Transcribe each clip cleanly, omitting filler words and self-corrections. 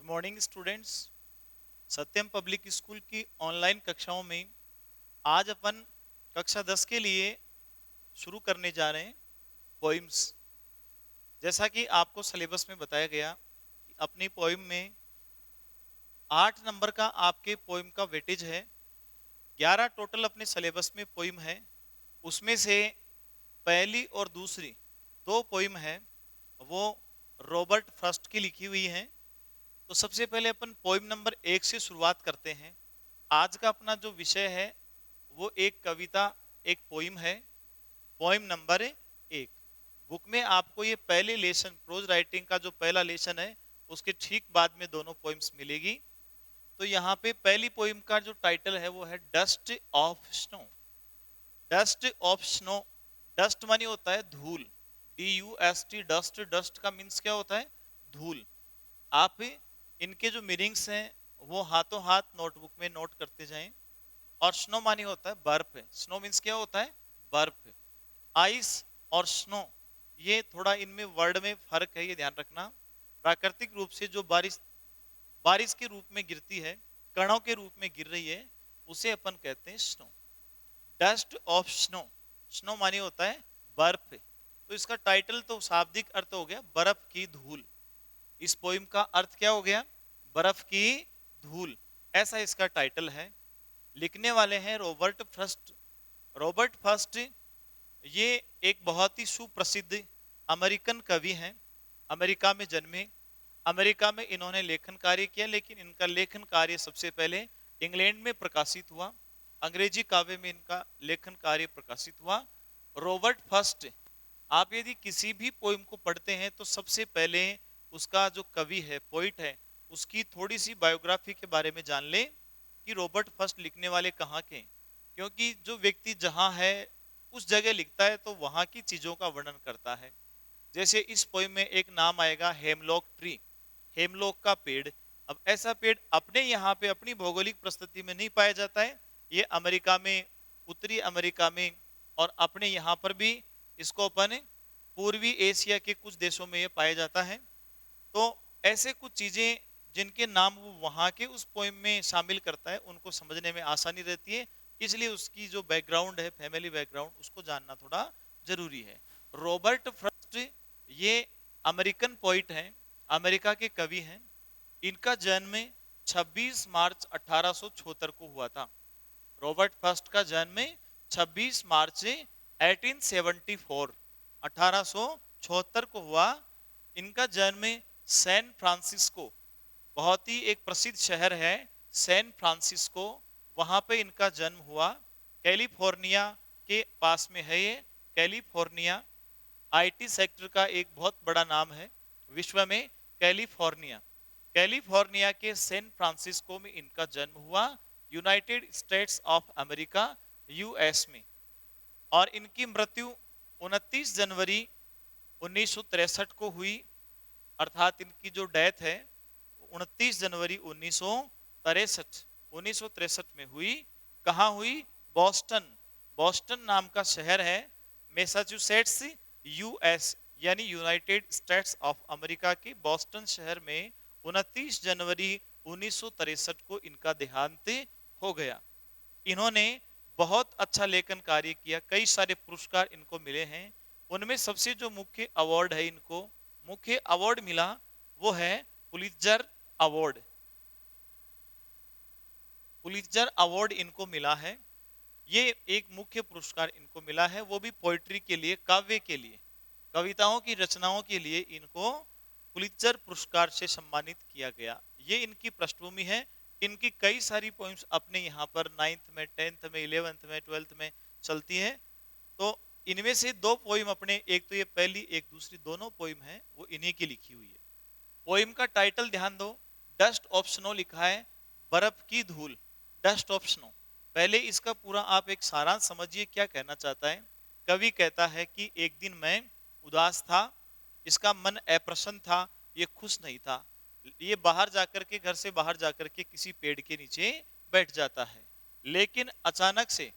Morning students. Satyam public school की online कक्षाओं में आज अपन कक्षा 10 के लिए शुरू करने जा रहे हैं पोइम्स। जैसा कि आपको सिलेबस में बताया गया कि अपनी पोइम में 8 नंबर का आपके पोइम का वेटेज है। 11 टोटल अपने सिलेबस में पोइम है। उसमें से पहली और दूसरी दो पोइम है वो रॉबर्ट फर्स्ट की लिखी हुई है। तो सबसे पहले अपन पोइम नंबर 1 से शुरुआत करते हैं। आज का अपना जो विषय है वो एक कविता, एक पोइम है। Poem number 1। बुक में आपको ये पहले लेसन प्रोज राइटिंग का जो पहला लेसन है उसके ठीक बाद में दोनों पोइम्स मिलेगी। तो यहाँ पे पहली पोइम का जो टाइटल है वो है dust of snow. Dust of snow. Dust मानी होता है धूल। DUST dust. डस्ट का मीन्स क्या होता है? धूल। आप इनके जो मीनिंग्स हैं वो हाथों हाथ नोटबुक में नोट करते जाएं। और स्नो मानी होता है बर्फ। स्नो मीन्स क्या होता है? बर्फ। आइस और स्नो, ये थोड़ा इनमें वर्ड में फर्क है, ये ध्यान रखना। प्राकृतिक रूप से जो बारिश बारिश के रूप में गिरती है, कणों के रूप में गिर रही है, उसे अपन कहते हैं snow. Dust of snow. Snow मानी होता है बर्फ। तो इसका टाइटल तो शाब्दिक अर्थ हो गया बर्फ की धूल। इस पोइम का अर्थ क्या हो गया? बर्फ की धूल। ऐसा इसका टाइटल है। लिखने वाले हैं रॉबर्ट फर्स्ट। रॉबर्ट फर्स्ट ये एक बहुत ही सुप्रसिद्ध अमेरिकन कवि हैं। अमेरिका में जन्मे। अमेरिका में इन्होंने लेखन कार्य किया, लेकिन इनका लेखन कार्य सबसे पहले इंग्लैंड में प्रकाशित हुआ। अंग्रेजी काव्य में इनका लेखन कार्य प्रकाशित हुआ। रॉबर्ट फर्स्ट, आप यदि किसी भी पोइम को पढ़ते हैं तो सबसे पहले उसका जो कवि है, पोइट है, उसकी थोड़ी सी बायोग्राफी के बारे में जान लें कि रॉबर्ट फर्स्ट लिखने वाले कहाँ के हैं। क्योंकि जो व्यक्ति जहाँ है उस जगह लिखता है तो वहां की चीजों का वर्णन करता है। जैसे इस पोइम में एक नाम आएगा हेमलॉक ट्री। हेमलॉक का पेड़। अब ऐसा पेड़ अपने यहाँ पे अपनी भौगोलिक परिस्थिति में नहीं पाया जाता है। ये अमेरिका में, उत्तरी अमेरिका में और अपने यहाँ पर भी इसको अपन पूर्वी एशिया के कुछ देशों में ये पाया जाता है। तो ऐसे कुछ चीजें जिनके नाम वो वहां के उस पोएम में शामिल करता है, उनको समझने में आसानी रहती है। इसलिए उसकी जो बैकग्राउंड है, फैमिली बैकग्राउंड, उसको जानना थोड़ा जरूरी है। रॉबर्ट फ्रॉस्ट ये अमेरिकन पोइट हैं, अमेरिका के कवि हैं। इनका जन्म 26 मार्च 1876 को हुआ था। रॉबर्ट फर्स्ट का जन्म 26 मार्च 1874 1876 को हुआ। इनका जन्म सैन फ्रांसिस्को, बहुत ही एक प्रसिद्ध शहर है सैन फ्रांसिस्को, वहां पे इनका जन्म हुआ। कैलिफोर्निया के पास में है ये। कैलिफोर्निया IT सेक्टर का एक बहुत बड़ा नाम है विश्व में, कैलिफोर्निया। कैलिफोर्निया के सैन फ्रांसिस्को में इनका जन्म हुआ, United states of America, US में। और इनकी मृत्यु 29 जनवरी 1963 को हुई। अर्थात इनकी जो डेथ है 29 जनवरी 1963 में हुई। कहाँ हुई? बॉस्टन। बॉस्टन नाम का शहर है मैसाचुसेट्स, US यानी यूनाइटेड स्टेट्स ऑफ अमेरिका के बॉस्टन शहर में 29 जनवरी 1963 को इनका देहांत हो गया। इन्होंने बहुत अच्छा लेखन कार्य किया, कई सारे पुरस्कार इनको मिले हैं। उनमें सबसे जो मुख्य अवार्ड है, इनको मुख्य अवार्ड मिला वो है पुलित्जर अवार्ड। पुलित्जर अवार्ड इनको मिला है। ये एक मुख्य पुरस्कार इनको मिला है, वो भी पोइट्री के लिए, काव्य के लिए, कविताओं की रचनाओं के लिए इनको पुलित्जर पुरस्कार से सम्मानित किया गया। ये इनकी पृष्ठभूमि है। इनकी कई सारी पोइम्स अपने यहाँ पर 9th में, 10th में, 11th में, 12th में चलती है। तो इनमें से दो पोइम अपने, एक तो ये पहली, एक दूसरी, दोनों पोइम है वो इन्हीं की लिखी हुई है। पोइम का टाइटल ध्यान दो, डस्ट ऑफ स्नो लिखा है, बर्फ की धूल। Dust of snow. पहले इसका पूरा आप एक सारांश समझिए क्या कहना चाहता है। कवि कहता है कि एक दिन मैं उदास था, इसका मन अप्रसन्न था, ये खुश नहीं था। ये बाहर जाकर के, घर से बाहर जाकर के किसी पेड़ के नीचे बैठ जाता है। लेकिन अचानक से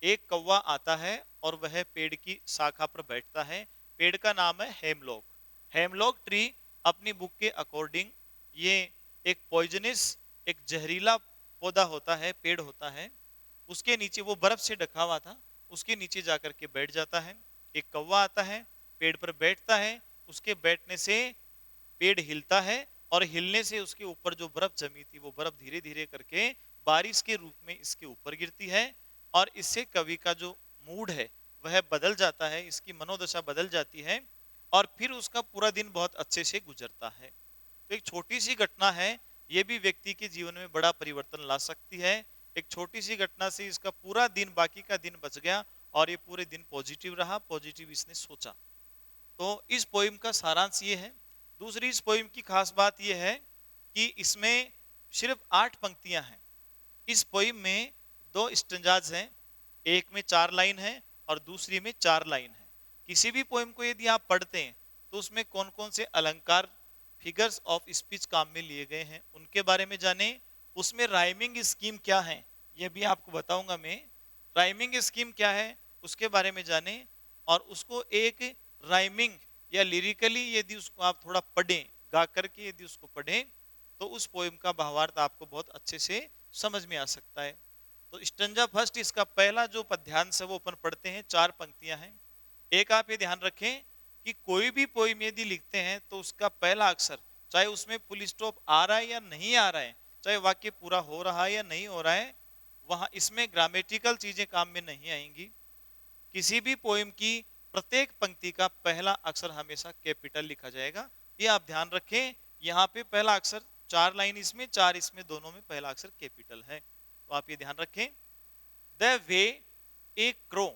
एक कौवा आता है और वह पेड़ की शाखा पर बैठता है। पेड़ का नाम है हेमलॉक। हेमलॉक ट्री अपनी बुक के अकॉर्डिंग ये एक पॉइजनस, एक जहरीला पौधा होता है, पेड़ होता है, उसके नीचे, वो बर्फ से ढका हुआ था, उसके नीचे जाकर के बैठ जाता है। एक कौवा आता है, पेड़ पर बैठता है, उसके बैठने से पेड़ हिलता है, और हिलने से उसके ऊपर जो बर्फ जमी थी वो बर्फ धीरे धीरे करके बारिश के रूप में इसके ऊपर गिरती है, और इससे कवि का जो मूड है वह बदल जाता है, इसकी मनोदशा बदल जाती है, और फिर उसका पूरा दिन बहुत अच्छे से गुजरता है। तो एक छोटी सी घटना है, ये भी व्यक्ति के जीवन में बड़ा परिवर्तन ला सकती है। एक छोटी सी घटना से इसका पूरा दिन, बाकी का दिन बच गया, और ये पूरे दिन पॉजिटिव रहा, पॉजिटिव इसने सोचा। तो इस पोइम का सारांश ये है। दूसरी इस पोइम की खास बात यह है कि इसमें सिर्फ 8 पंक्तियां हैं। इस पोइम में 2 स्टेंजाज हैं, एक में 4 लाइन है और दूसरी में 4 लाइन है। किसी भी पोइम को यदि आप पढ़ते हैं तो उसमें कौन कौन से अलंकार, फिगर्स ऑफ स्पीच काम में लिए गए हैं उनके बारे में जाने। उसमें राइमिंग स्कीम क्या है यह भी आपको बताऊंगा मैं। राइमिंग स्कीम क्या है उसके बारे में जाने, और उसको एक राइमिंग या लिरिकली यदि उसको आप थोड़ा पढ़ें, गा करके यदि उसको पढ़ें, तो उस पोएम का भावार्थ आपको बहुत अच्छे से समझ में आ सकता है। तो स्टंजा फर्स्ट, इसका पहला जो पद्यांश है वो अपन पढ़ते हैं, 4 पंक्तियां हैं। एक आप ये ध्यान रखें कि कोई भी पोएम यदि लिखते हैं तो उसका पहला अक्षर, चाहे उसमें फुल स्टॉप आ रहा है या नहीं आ रहा है, चाहे वाक्य पूरा हो रहा है या नहीं हो रहा है, वहां इसमें ग्रामेटिकल चीजें काम में नहीं आएंगी। किसी भी पोएम की प्रत्येक पंक्ति का पहला अक्षर हमेशा कैपिटल लिखा जाएगा, ये आप ध्यान रखें। यहाँ पे पहला अक्षर, 4 लाइन इसमें, 4 इसमें, दोनों में पहला अक्षर कैपिटल है, तो आप ये ध्यान रखें। The way A crow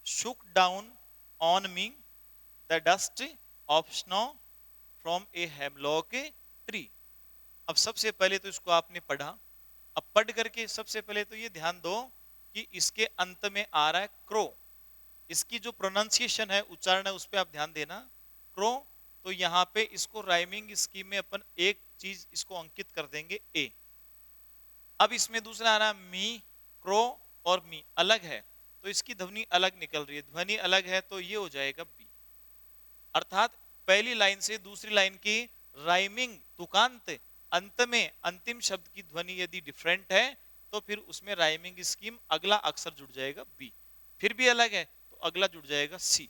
shook down on me the dust of snow from a hemlock tree। अब सबसे पहले तो इसको आपने पढ़ा, अब पढ़ करके सबसे पहले तो ये ध्यान दो कि इसके अंत में आ रहा है क्रो। इसकी जो प्रोनाउंसिएशन है, उच्चारण है, उस पर आप ध्यान देना, क्रो। तो यहाँ पे इसको राइमिंग स्कीम में अपन एक चीज इसको अंकित कर देंगे, ए। अब इसमें दूसरा आ रहा है मी, क्रो और मी अलग है, तो इसकी ध्वनि अलग निकल रही है, ध्वनि अलग है, तो ये हो जाएगा बी। अर्थात पहली लाइन से दूसरी लाइन की राइमिंग तुकांत, अंत में अंतिम शब्द की ध्वनि यदि डिफरेंट है तो फिर उसमें राइमिंग स्कीम अगला अक्षर जुड़ जाएगा बी, फिर भी अलग है तो अगला जुड़ जाएगा सी।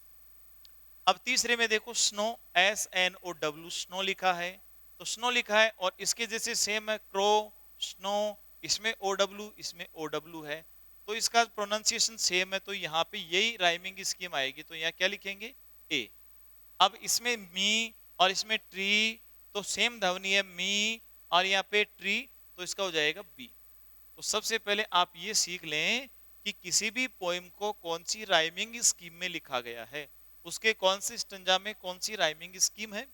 अब तीसरे में देखो स्नो, SNOW, स्नो लिखा है, तो स्नो लिखा है, और इसके जैसे सेम है क्रो, स्नो, इसमें OW, इसमें OW है, तो इसका प्रोनाउंसिएशन सेम है, तो यहाँ पे यही राइमिंग स्कीम आएगी, तो यहाँ क्या लिखेंगे, ए। अब इसमें मी और इसमें ट्री, तो सेम ध्वनि है मी, और यहाँ पे ट्री, तो इसका हो जाएगा बी। तो सबसे पहले आप ये सीख लें कि किसी भी पोएम को कौन सी राइमिंग स्कीम में लिखा गया है, उसके कौन सी स्टेंजा में कौन सी राइमिंग स्कीम है।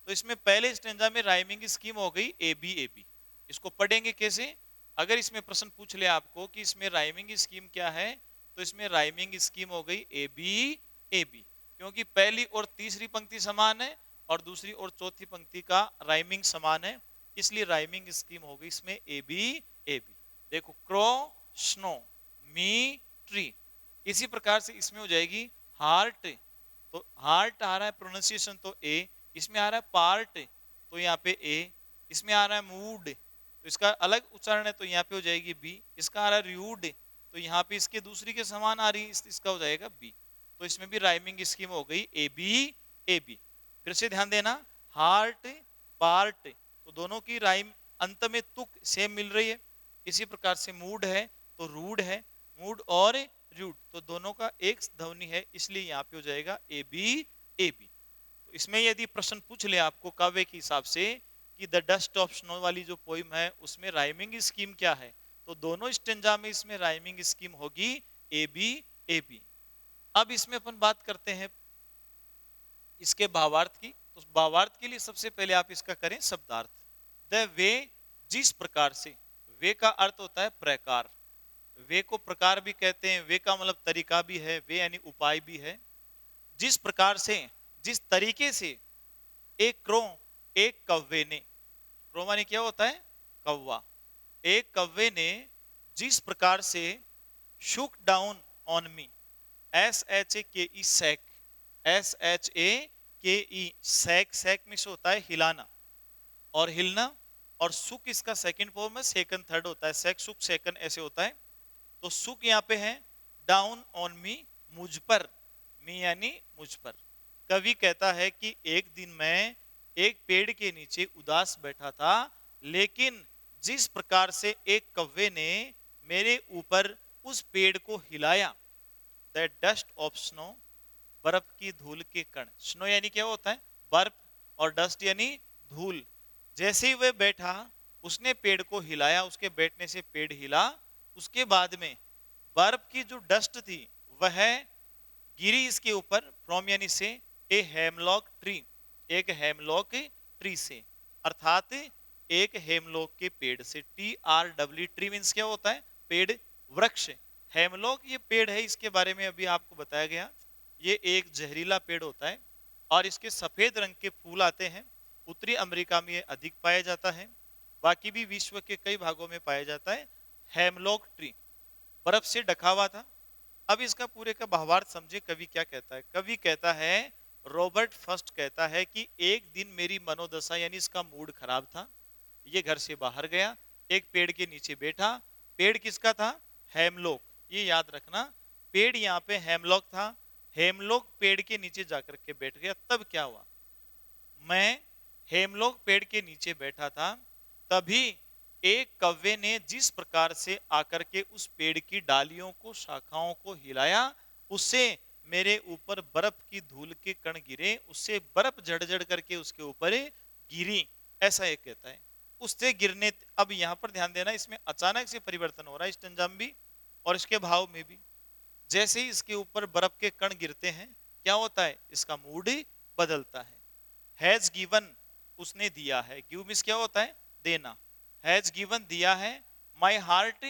तो इसमें पहले स्टेंजा में राइमिंग स्कीम हो गई ए बी ए बी। इसको पढ़ेंगे कैसे, अगर इसमें प्रश्न पूछ ले आपको कि इसमें राइमिंग स्कीम क्या है, तो इसमें राइमिंग स्कीम हो गई ए बी ए बी, क्योंकि पहली और तीसरी पंक्ति समान है और दूसरी और चौथी पंक्ति का राइमिंग समान है, इसलिए राइमिंग स्कीम हो गई इसमें ए बी ए बी। देखो क्रो, स्नो, मी, ट्री। इसी प्रकार से इसमें हो जाएगी हार्ट, तो हार्ट आ रहा है प्रोनाउंसिएशन तो ए, इसमें आ रहा है पार्ट, तो यहाँ पे ए, इसमें आ रहा है मूड, तो इसका अलग उच्चारण है, तो यहाँ पे हो जाएगी बी। इसका आ रहा है र्यूड, तो यहाँ पे इसके दूसरी के समान आ रही है, इसका हो जाएगा बी। तो इसमें भी राइमिंग स्कीम हो गई ए बी ए बी। फिर से ध्यान देना, हार्ट, पार्ट, तो दोनों की राइम अंत में तुक सेम मिल रही है। इसी प्रकार से मूड है तो रूड है, मूड और रूड, तो दोनों का एक ध्वनि है, इसलिए यहाँ पे हो जाएगा ए बी ए बी। तो इसमें यदि प्रश्न पूछ ले आपको काव्य के हिसाब से कि द डस्ट ऑफ स्नो वाली जो पोइम है उसमें राइमिंग स्कीम क्या है, तो दोनों स्टेंजा में इसमें राइमिंग स्कीम होगी ए बी ए बी। अब इसमें अपन बात करते हैं इसके भावार्थ की, तो भावार्थ के लिए सबसे पहले आप इसका करें शब्दार्थ। द वे, जिस प्रकार से, वे का अर्थ होता है प्रकार, वे को प्रकार भी कहते हैं, वे का मतलब तरीका भी है, वे यानी उपाय भी है। जिस प्रकार से, जिस तरीके से, एक क्रो, एक कव्वे ने, क्रो माने क्या होता है, कौवा, एक कव्वे ने जिस प्रकार से shook down on me, SHAKE सैक, SHAKE सैक, सैक में से होता है हिलाना और हिलना, और सुख इसका सेकंड फॉर्म है, सेकंड थर्ड होता है, सेक सुख सेकंड ऐसे होता है। तो सुख यहाँ पे है डाउन ऑन मी, मुझ पर, मी यानी मुझ पर। कवि कहता है कि एक दिन मैं एक पेड़ के नीचे उदास बैठा था, लेकिन जिस प्रकार से एक कव्वे ने मेरे ऊपर उस पेड़ को हिलाया, द डस्ट ऑफ स्नो, बर्फ की धूल के कण, स्नो यानी क्या होता है, बर्फ, और डस्ट यानी धूल। जैसे ही वह बैठा, उसने पेड़ को हिलाया, उसके बैठने से पेड़ हिला। उसके बाद में बर्फ की जो डस्ट थी वह गिरी इसके ऊपर, फ्रॉम यानी से, ए हेमलॉक ट्री, एक हेमलॉक ट्री से, अर्थात एक हेमलॉक के पेड़ से। TRW, ट्री मीन्स क्या होता है, पेड़, वृक्ष। हेमलॉक ये पेड़ है, इसके बारे में अभी आपको बताया गया। ये एक जहरीला पेड़ होता है और इसके सफेद रंग के फूल आते हैं। उत्तरी अमेरिका में ये अधिक पाया जाता है, बाकी भी विश्व के कई भागों में पाया जाता है। हेमलॉक ट्री बर्फ से ढका हुआ था। अब इसका पूरे का भावार्थ समझे, कवि क्या कहता है। कवि कहता है, रॉबर्ट फर्स्ट कहता है कि एक दिन मेरी मनोदशा यानी इसका मूड खराब था, ये घर से बाहर गया, एक पेड़ के नीचे बैठा। पेड़ किसका था, हेमलॉक, ये याद रखना, पेड़ यहाँ पे हेमलॉक था। हेमलॉक पेड़ के नीचे जाकर के बैठ गया। तब क्या हुआ, मैं हेमलॉक पेड़ के नीचे बैठा था, तभी एक कव्वे ने जिस प्रकार से आकर के उस पेड़ की डालियों को, शाखाओं को हिलाया, उससे मेरे ऊपर बर्फ की धूल के कण गिरे, उससे बर्फ झड़झड़ करके उसके ऊपर गिरी, ऐसा एक कहता है। उससे गिरने, अब यहां पर ध्यान देना, इसमें अचानक से परिवर्तन हो रहा है इस स्टैंजा भी और इसके भाव में भी। जैसे ही इसके ऊपर बर्फ के कण गिरते हैं, क्या होता है, इसका मूड बदलता है। हैज गिवन, उसने दिया है, गिव मींस क्या होता है, देना। हैज गिवन, दिया है, माई हार्ट,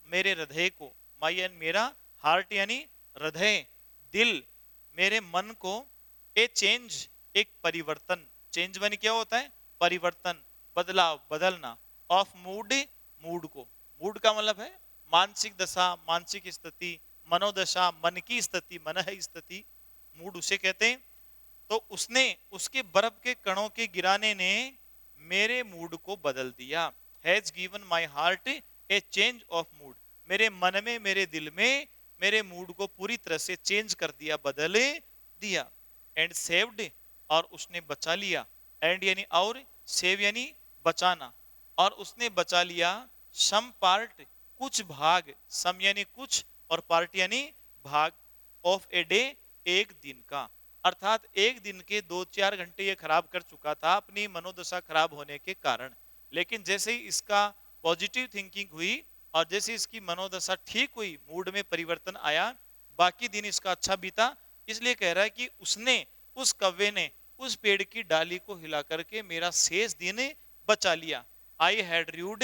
मेरे हृदय को, माई एंड मेरा, हार्ट यानी हृदय, दिल, मेरे मन को, ए चेंज, एक परिवर्तन, चेंज मन क्या होता है, परिवर्तन, बदलाव, बदलना, ऑफ मूड, मूड को, मूड का मतलब है मानसिक दशा, मानसिक स्थिति, मनोदशा, मन की स्थिति, मन है स्थिति, मूड उसे कहते हैं। तो उसने, उसके बर्फ के कणों के गिराने ने मेरे मूड को बदल दिया। Has given my heart A change of mood, मेरे मन में, मेरे दिल में, मेरे मूड को पूरी तरह से चेंज कर दिया, बदल दिया। एंड सेव्ड, और उसने बचा लिया, एंड यानी और, सेव यानी बचाना, और उसने बचा लिया, सम पार्ट, कुछ भाग, सम यानी कुछ और पार्ट यानी भाग, ऑफ ए डे, एक दिन का। अर्थात एक दिन के 2-4 घंटे ये खराब कर चुका था अपनी मनोदशा खराब होने के कारण, लेकिन जैसे ही इसका पॉजिटिव थिंकिंग हुई और जैसे इसकी मनोदशा ठीक हुई, मूड में परिवर्तन आया, बाकी दिन इसका अच्छा बीता। इसलिए कह रहा है कि उसने, उस कव्वे ने उस पेड़ की डाली को हिला करके मेरा शेष दिन बचा लिया। आई हैड र्यूड,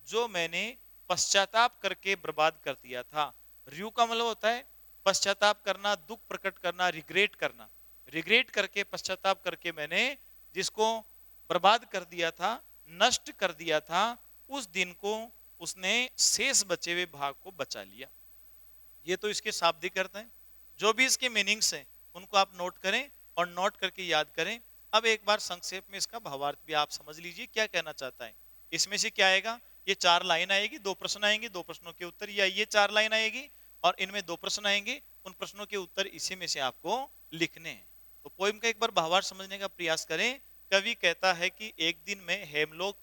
जो मैंने पश्चाताप करके बर्बाद कर दिया था। र्यू का मतलब होता है पश्चाताप करना, दुख प्रकट करना, रिग्रेट करना। रिग्रेट करके, पश्चाताप करके मैंने जिसको बर्बाद कर दिया था, नष्ट कर दिया था, उस दिन को उसने शेष बचे हुए भाग को बचा लिया। ये तो इसके शाब्दिक अर्थ हैं। जो भी इसके मीनिंग्स हैं उनको आप नोट करें और नोट करके याद करें। अब एक बार संक्षेप में इसका भावार्थ भी आप समझ लीजिए क्या कहना चाहता है। इसमें से क्या आएगा, ये 4 लाइन आएगी, 2 प्रश्न आएंगे, 2 प्रश्नों के उत्तर, या ये 4 लाइन आएगी और इनमें 2 प्रश्न आएंगे, उन प्रश्नों के उत्तर इसी में से आपको लिखने हैं। तो पोइम का एक बार भावार्थ समझने का प्रयास करें। कवि कहता है कि एक दिन मैं हेमलोक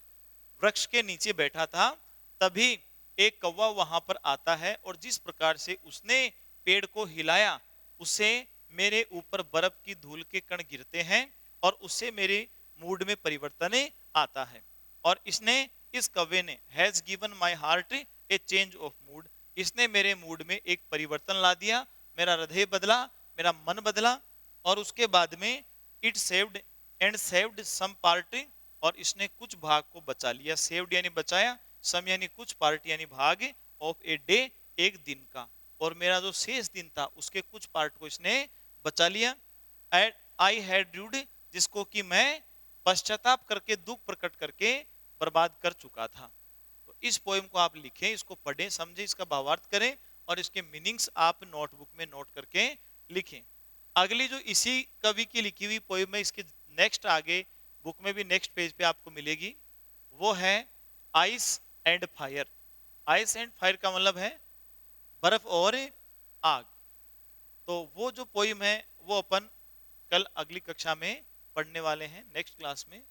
वृक्ष के नीचे बैठा था, तभी एक कौवा वहां पर आता है और जिस प्रकार से उसने पेड़ को हिलाया, उससे मेरे ऊपर बर्फ की धूल के कण गिरते हैं और उससे मेरे मूड में परिवर्तन आता है। और इसने, इस कव्वे ने, has given my heart A change of mood, इसने मेरे मूड में एक परिवर्तन ला दिया, मेरा हृदय बदला, मेरा मन बदला। और उसके बाद में it saved, and saved some part, और इसने कुछ भाग को बचा लिया। सेव्ड यानी बचाया, सम यानी कुछ, पार्ट यानी भाग, ऑफ ए डे, एक दिन का, और मेरा जो शेष दिन था उसके कुछ पार्ट को इसने बचा लिया। एंड आई हैड ड्यूड, जिसको कि मैं पश्चाताप करके, दुख प्रकट करके बर्बाद कर चुका था। तो इस पोएम को आप लिखें, इसको पढ़ें, समझें, इसका भावार्थ करें और इसके मीनिंग्स आप नोटबुक में नोट करके लिखें। अगली जो इसी कवि की लिखी हुई पोएम है, इसके नेक्स्ट आगे बुक में भी नेक्स्ट पेज पे आपको मिलेगी, वो है ice and fire. Ice and fire का मतलब है बर्फ और आग। तो वो जो पोइम है वो अपन कल अगली कक्षा में पढ़ने वाले हैं, नेक्स्ट क्लास में।